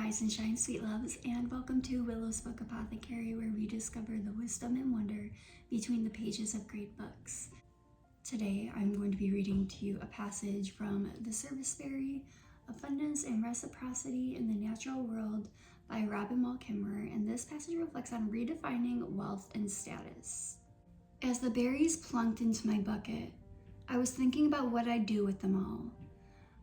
Rise and shine, sweet loves, and welcome to Willow's Book Apothecary, where we discover the wisdom and wonder between the pages of great books. Today, I'm going to be reading to you a passage from the Serviceberry, Abundance and Reciprocity in the Natural World by Kimmerer, and this passage reflects on redefining wealth and status. As the berries plunked into my bucket, I was thinking about what I'd do with them all.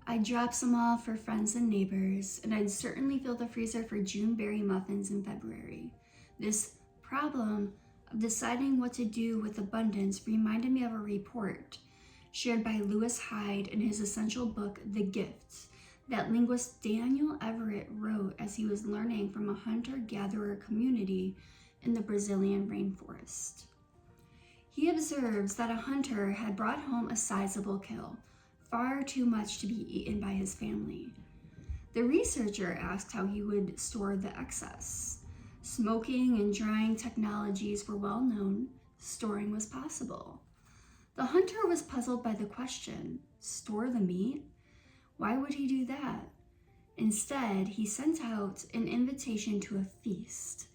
I'd drop some off for friends and neighbors, and I'd certainly fill the freezer for June berry muffins in February. This problem of deciding what to do with abundance reminded me of a report shared by Lewis Hyde in his essential book, The Gift, that linguist Daniel Everett wrote as he was learning from a hunter-gatherer community in the Brazilian rainforest. He observes that a hunter had brought home a sizable kill, far too much to be eaten by his family. The researcher asked how he would store the excess. Smoking and drying technologies were well known. Storing was possible. The hunter was puzzled by the question, store the meat? Why would he do that? Instead, he sent out an invitation to a feast,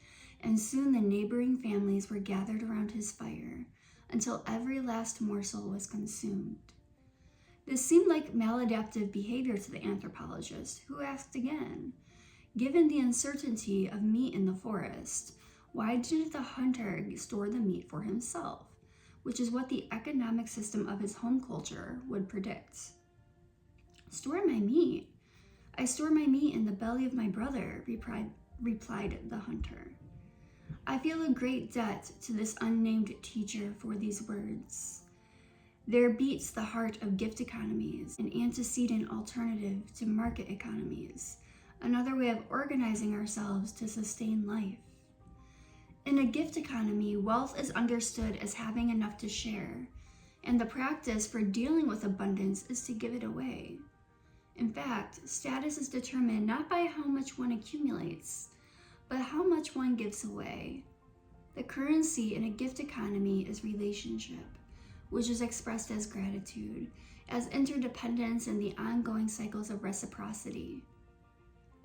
and soon the neighboring families were gathered around his fire until every last morsel was consumed. This seemed like maladaptive behavior to the anthropologist, who asked again, given the uncertainty of meat in the forest, why didn't the hunter store the meat for himself, which is what the economic system of his home culture would predict? Store my meat? I store my meat in the belly of my brother, replied the hunter. I feel a great debt to this unnamed teacher for these words. There beats the heart of gift economies, an antecedent alternative to market economies, another way of organizing ourselves to sustain life. In a gift economy, wealth is understood as having enough to share, and the practice for dealing with abundance is to give it away. In fact, status is determined not by how much one accumulates, but how much one gives away. The currency in a gift economy is relationship, which is expressed as gratitude, as interdependence and the ongoing cycles of reciprocity.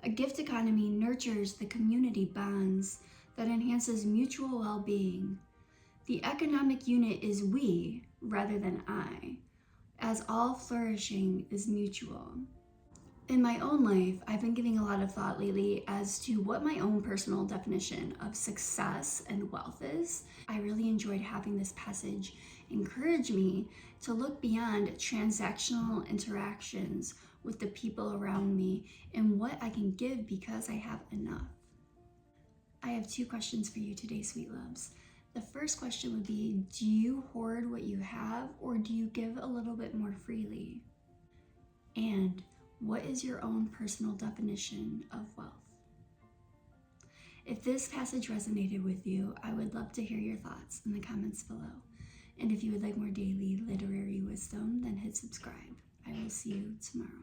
A gift economy nurtures the community bonds that enhances mutual well-being. The economic unit is we rather than I, as all flourishing is mutual. In my own life, I've been giving a lot of thought lately as to what my own personal definition of success and wealth is. I really enjoyed having this passage encourage me to look beyond transactional interactions with the people around me and what I can give because I have enough. I have two questions for you today, sweet loves. The first question would be, do you hoard what you have, or do you give a little bit more freely? And what is your own personal definition of wealth? If this passage resonated with you, I would love to hear your thoughts in the comments below. And if you would like more daily literary wisdom, then hit subscribe. I will see you tomorrow.